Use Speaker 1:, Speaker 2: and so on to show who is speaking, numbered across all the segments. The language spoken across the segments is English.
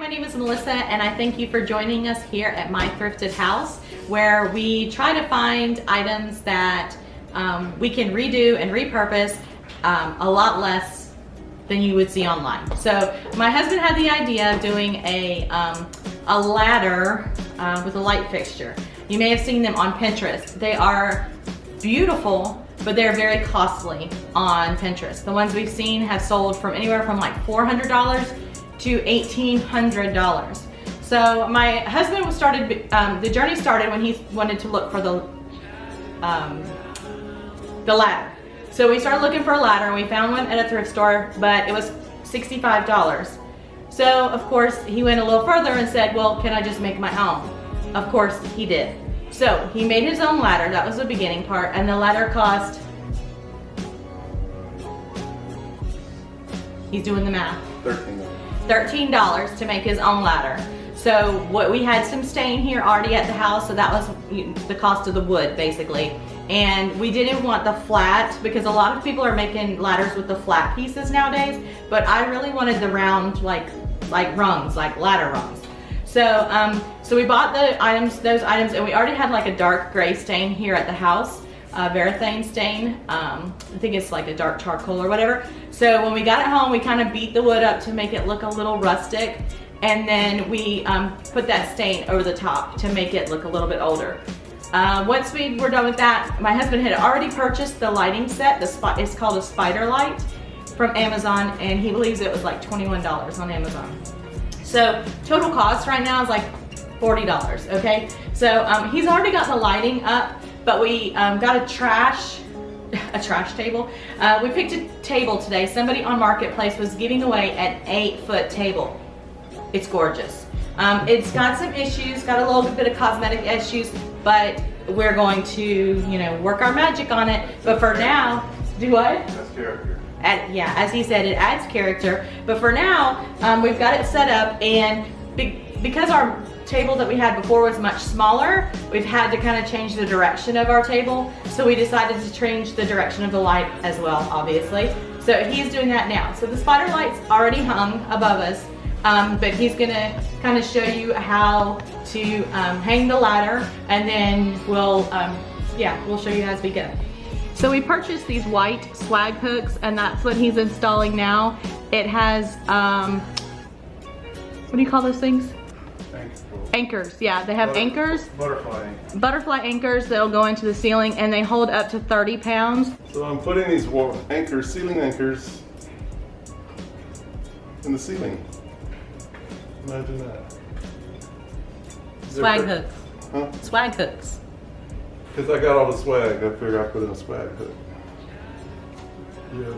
Speaker 1: name is Melissa, and I thank you for joining us here at My Thrifted House, where we try to find items that we can redo and repurpose a lot less than you would see online. So my husband had the idea of doing a ladder with a light fixture. You may have seen them on Pinterest. They are beautiful, but they're very costly on Pinterest. The ones we've seen have sold from anywhere from like $400 to $1,800. So my husband the journey started when he wanted to look for the ladder. So we started looking for a ladder, and we found one at a thrift store, but it was $65. So of course he went a little further and said, well, can I just make my own? Of course he did. So he made his own ladder. That was the beginning part, and the ladder cost, he's doing the math, $13 to make his own ladder. So we had some stain here already at the house, so that was the cost of the wood basically. And we didn't want the flat, because a lot of people are making ladders with the flat pieces nowadays, but I really wanted the round, like rungs, like ladder rungs. So so we bought those items, and we already had like a dark gray stain here at the house, varathane stain. I think it's like a dark charcoal or whatever. So when we got it home, we kind of beat the wood up to make it look a little rustic, and then we put that stain over the top to make it look a little bit older. Once we were done with that, my husband had already purchased the lighting set. It's called a spider light from Amazon, and he believes it was like $21 on Amazon. So total cost right now is like $40, okay? So he's already got the lighting up, but we got a trash table. We picked a table today. Somebody on Marketplace was giving away an 8-foot table. It's gorgeous. It's got some issues, got a little bit of cosmetic issues, but we're going to, work our magic on it. But for now, do what?
Speaker 2: That's character.
Speaker 1: Yeah, as he said, it adds character. But for now, we've got it set up, and because our table that we had before was much smaller, we've had to kind of change the direction of our table. So we decided to change the direction of the light as well, obviously. So he's doing that now. So the spider light's already hung above us, but he's gonna kind of show you how to hang the ladder, and then we'll show you as we go. So we purchased these white swag hooks, and that's what he's installing now. It has, what do you call those things? Anchors, yeah, they have anchors.
Speaker 2: Butterfly anchors.
Speaker 1: Butterfly anchors that'll go into the ceiling, and they hold up to 30 pounds.
Speaker 2: So I'm putting these ceiling anchors in the ceiling. Imagine that.
Speaker 1: Swag hooks.
Speaker 2: Huh?
Speaker 1: Swag hooks.
Speaker 2: Because I got all the swag, I figured I'd put in a swag hook. Yeah.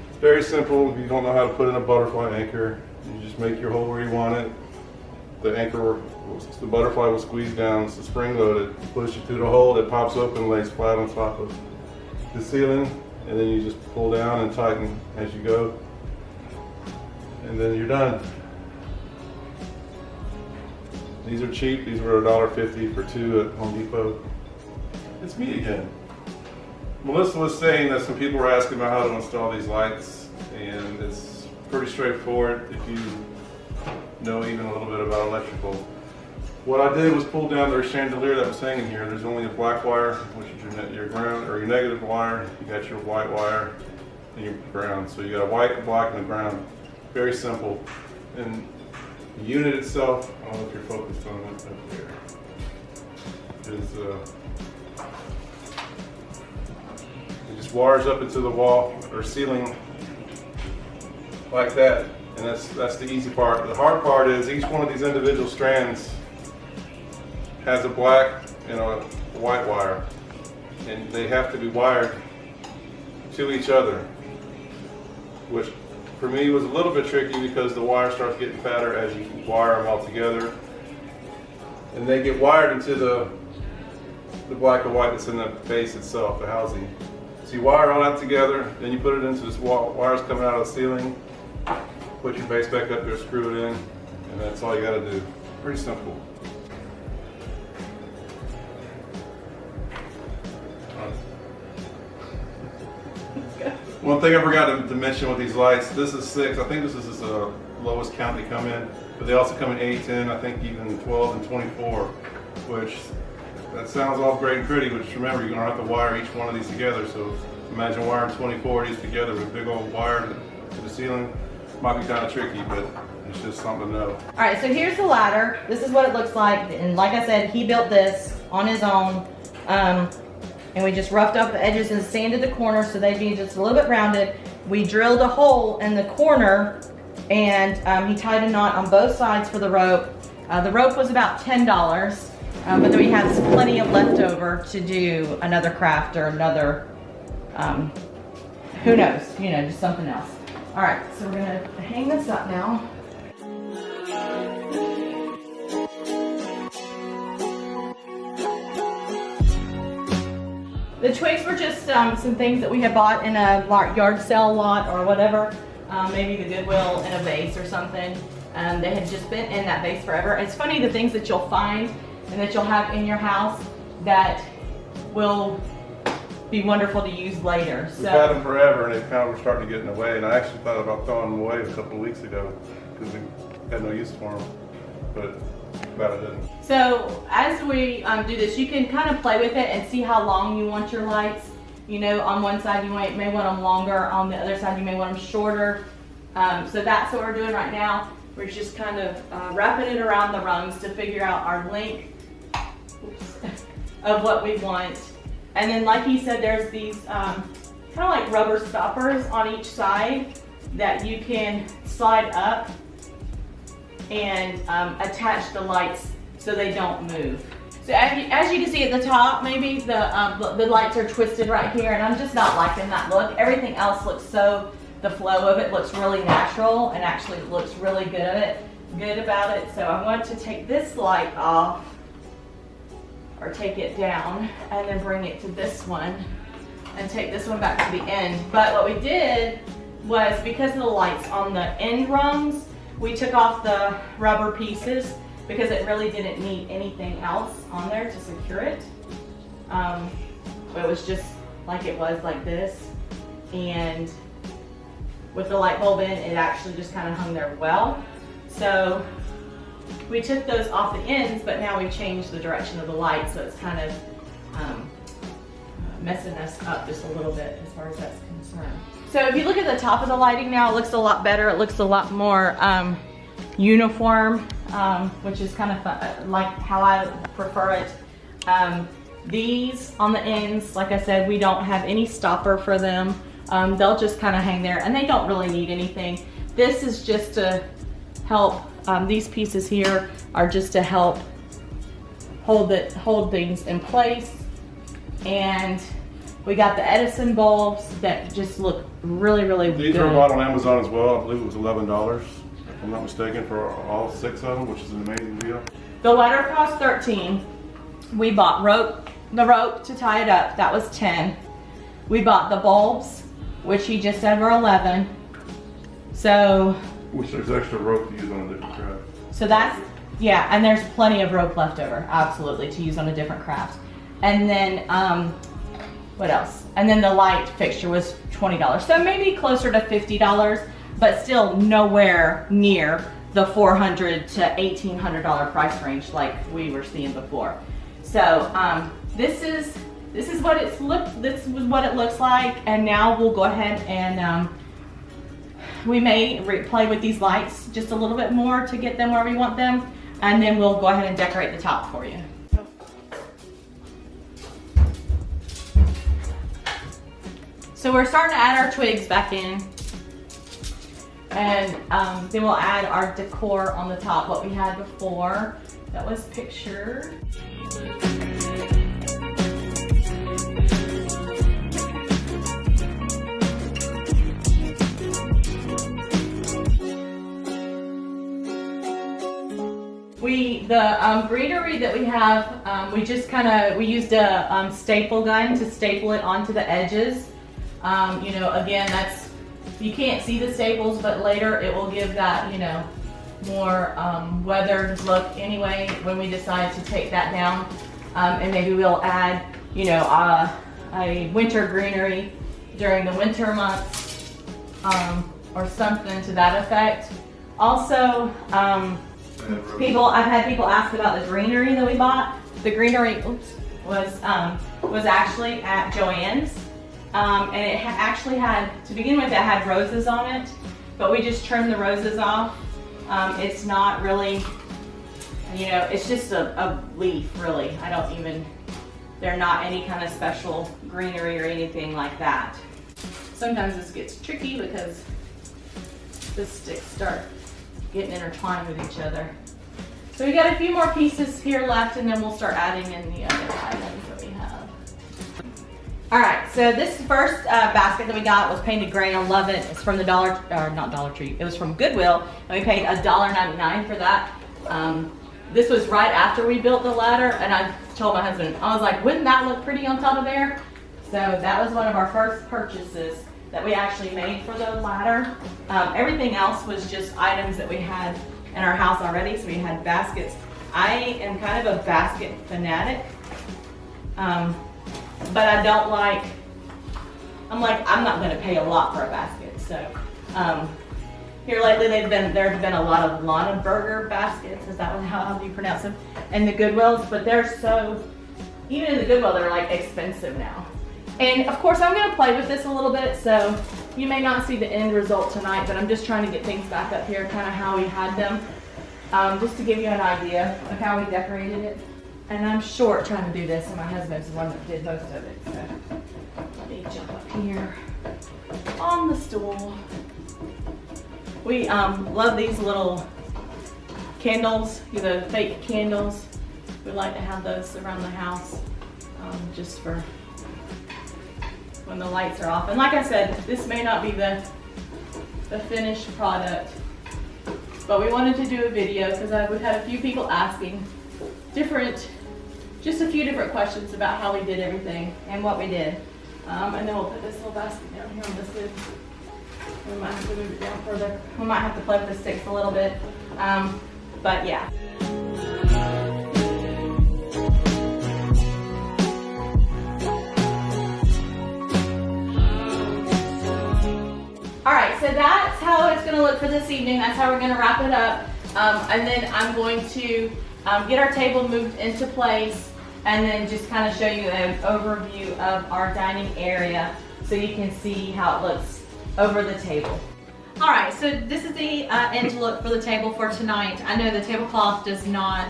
Speaker 2: It's very simple. If you don't know how to put in a butterfly anchor, you just make your hole where you want it. The butterfly will squeeze down. It's the spring loaded. Push it through the hole. It pops open, lays flat on top of the ceiling, and then you just pull down and tighten as you go, and then you're done. These are cheap. These were $1.50 for 2 at Home Depot. It's me again. Melissa was saying that some people were asking about how to install these lights, and it's pretty straightforward if you know even a little bit about electrical. What I did was pull down the chandelier that was hanging here. There's only a black wire, which is your ground, or your negative wire. You got your white wire and your ground. So you got a white, a black, and a ground. Very simple. And the unit itself, I don't know if you're focused on it up there, is it just wires up into the wall or ceiling like that. And that's the easy part. The hard part is each one of these individual strands has a black and a white wire, and they have to be wired to each other, which for me was a little bit tricky because the wire starts getting fatter as you wire them all together, and they get wired into the black and white that's in the base itself, the housing. So you wire all that together, then you put it into this wires coming out of the ceiling. Put your base back up there, screw it in, and that's all you gotta do. Pretty simple. One thing I forgot to mention with these lights, this is 6, I think this is lowest count they come in, but they also come in 8, 10, I think even 12 and 24, which that sounds all great and pretty, but just remember you're gonna have to wire each one of these together. So imagine wiring 24 of these together with a big old wire to the ceiling. Might be kind of tricky, but it's just something to know.
Speaker 1: All right, so here's the ladder. This is what it looks like, and like I said, he built this on his own. And we just roughed up the edges and sanded the corners so they'd be just a little bit rounded. We drilled a hole in the corner, and he tied a knot on both sides for the rope. The rope was about $10, but then we had plenty of leftover to do another craft or another, who knows, you know, just something else. All right, so we're gonna hang this up now. The twigs were just some things that we had bought in a yard sale lot or whatever, maybe the Goodwill in a vase or something. They had just been in that vase forever. It's funny the things that you'll find and that you'll have in your house that will be wonderful to use later.
Speaker 2: We've had them forever, and they kind of were starting to get in the way, and I actually thought about throwing them away a couple of weeks ago because we had no use for them, but glad I didn't.
Speaker 1: So as we do this, you can kind of play with it and see how long you want your lights. You know, on one side you may want them longer, on the other side you may want them shorter. So that's what we're doing right now. We're just kind of wrapping it around the rungs to figure out our length of what we want. And then like he said, there's these kind of like rubber stoppers on each side that you can slide up and attach the lights so they don't move. So as you can see at the top, maybe the lights are twisted right here, and I'm just not liking that look. Everything else looks the flow of it looks really natural and actually looks really good about it. So I want to take this light off, or take it down, and then bring it to this one and take this one back to the end. But what we did was, because of the lights on the end rungs, we took off the rubber pieces because it really didn't need anything else on there to secure it. It was just like it was like this, and with the light bulb in, it actually just kind of hung there well. So we took those off the ends, but now we've changed the direction of the light, so it's kind of messing us up just a little bit as far as that's concerned. So if you look at the top of the lighting now, it looks a lot better. It looks a lot more uniform, which is kind of fun, like how I prefer it. These on the ends, like I said, we don't have any stopper for them. They'll just kind of hang there, and they don't really need anything. This is just to help, these pieces here are just to help hold things in place. And we got the Edison bulbs that just look really good.
Speaker 2: These were bought on Amazon as well. I believe it was $11, if I'm not mistaken, for all 6 of them, which is an amazing deal.
Speaker 1: The ladder cost $13. We bought the rope to tie it up. That was $10. We bought the bulbs, which he just said were $11. So,
Speaker 2: which there's extra rope to use on a different craft.
Speaker 1: So that's, yeah, and there's plenty of rope left over, absolutely, to use on a different craft. And then, what else? And then the light fixture was $20. So maybe closer to $50, but still nowhere near the $400 to $1,800 price range like we were seeing before. So this is what this was what it looks like, and now we'll go ahead and we may play with these lights just a little bit more to get them where we want them, and then we'll go ahead and decorate the top for you. So we're starting to add our twigs back in, and then we'll add our decor on the top, what we had before. That was picture. The greenery that we have, we used a staple gun to staple it onto the edges. You know, again, you can't see the staples, but later it will give that, you know, more weathered look anyway when we decide to take that down. And maybe we'll add, you know, a winter greenery during the winter months, or something to that effect. Also, I've had people ask about the greenery that we bought. The greenery, was actually at Joann's, and it actually had, to begin with, it had roses on it, but we just trimmed the roses off. It's not really, you know, it's just a leaf, really. They're not any kind of special greenery or anything like that. Sometimes this gets tricky because the sticks start getting intertwined with each other. So we got a few more pieces here left, and then we'll start adding in the other items that we have. All right, so this first basket that we got was painted gray. I love it. It's from the not Dollar Tree. It was from Goodwill, and we paid $1.99 for that. This was right after we built the ladder, and I told my husband, I was like, wouldn't that look pretty on top of there? So that was one of our first purchases that we actually made for the ladder. Everything else was just items that we had in our house already, so we had baskets. I am kind of a basket fanatic, but I don't like, I'm not gonna pay a lot for a basket. So here lately there's been a lot of Lonneberger baskets, is that how you pronounce them? And the Goodwills, but they're so, even in the Goodwill, they're like expensive now. And of course I'm gonna play with this a little bit, so you may not see the end result tonight, but I'm just trying to get things back up here, kind of how we had them, just to give you an idea of how we decorated it. And I'm short trying to do this, and my husband's the one that did most of it. So let me jump up here on the stool. We love these little candles, the fake candles. We like to have those around the house, just for when the lights are off. And like I said, this may not be the finished product, but we wanted to do a video because we've had a few people asking just a few different questions about how we did everything and what we did. And then we'll put this little basket down here on this lid. We might have to move it down further. We might have to play with the sticks a little bit, but yeah. All right, so that's how it's gonna look for this evening. That's how we're gonna wrap it up. And then I'm going to get our table moved into place, and then just kind of show you an overview of our dining area so you can see how it looks over the table. All right, so this is the end look for the table for tonight. I know the tablecloth does not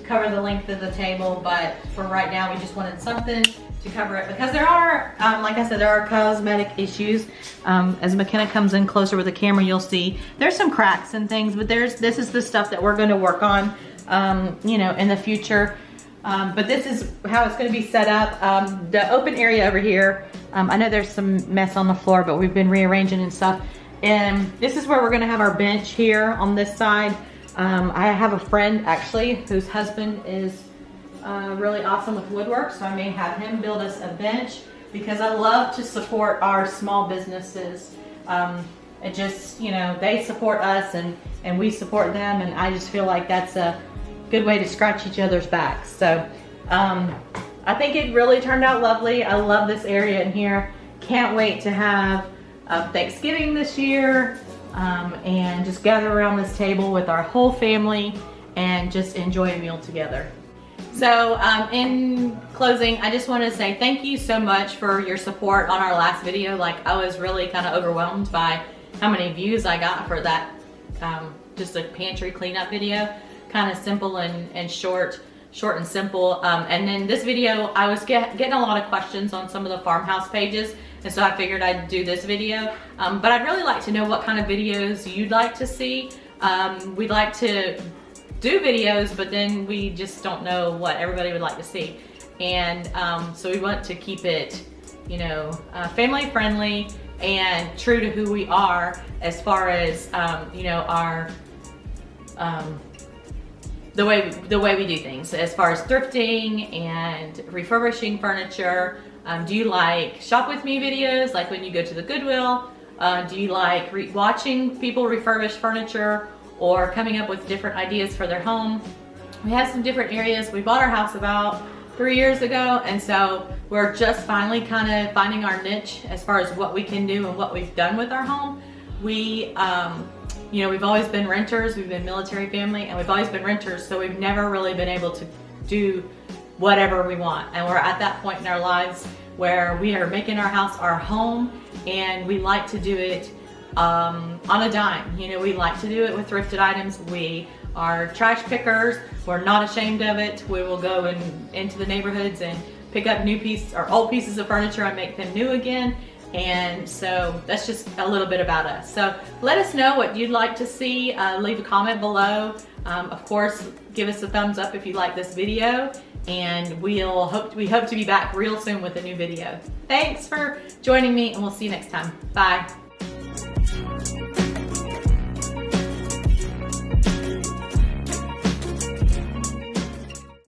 Speaker 1: cover the length of the table, but for right now we just wanted something to cover it because there are, like I said, there are cosmetic issues. As McKenna comes in closer with the camera, you'll see there's some cracks and things, but this is the stuff that we're going to work on, you know, in the future. But this is how it's going to be set up. The open area over here, I know there's some mess on the floor, but we've been rearranging and stuff. And this is where we're going to have our bench here on this side. I have a friend actually whose husband is really awesome with woodwork, so I may have him build us a bench because I love to support our small businesses. It just, you know, they support us and we support them, and I just feel like that's a good way to scratch each other's backs. So I think it really turned out lovely. I love this area in here. Can't wait to have Thanksgiving this year and just gather around this table with our whole family and just enjoy a meal together. So in closing, I just want to say thank you so much for your support on our last video. Like, I was really kind of overwhelmed by how many views I got for that, just a pantry cleanup video. Kind of simple and short and simple. And then this video, I was getting a lot of questions on some of the farmhouse pages, and so I figured I'd do this video. But I'd really like to know what kind of videos you'd like to see. We'd like to do videos, but then we just don't know what everybody would like to see. And so we want to keep it, you know, family friendly and true to who we are as far as, you know, our, the way we do things as far as thrifting and refurbishing furniture. Do you like shop with me videos, like when you go to the Goodwill? Do you like watching people refurbish furniture or coming up with different ideas for their home? We have some different areas. We bought our house about 3 years ago, and so we're just finally kind of finding our niche as far as what we can do and what we've done with our home. We you know, we've always been renters, we've been military family, and we've always been renters, so we've never really been able to do whatever we want. And we're at that point in our lives where we are making our house our home, and we like to do it on a dime. You know, we like to do it with thrifted items. We are trash pickers. We're not ashamed of it. We will go into the neighborhoods and pick up new pieces or old pieces of furniture and make them new again. And so that's just a little bit about us. So let us know what you'd like to see. Leave a comment below. Of course, give us a thumbs up if you like this video, and we hope to be back real soon with a new video. Thanks for joining me, and we'll see you next time. Bye.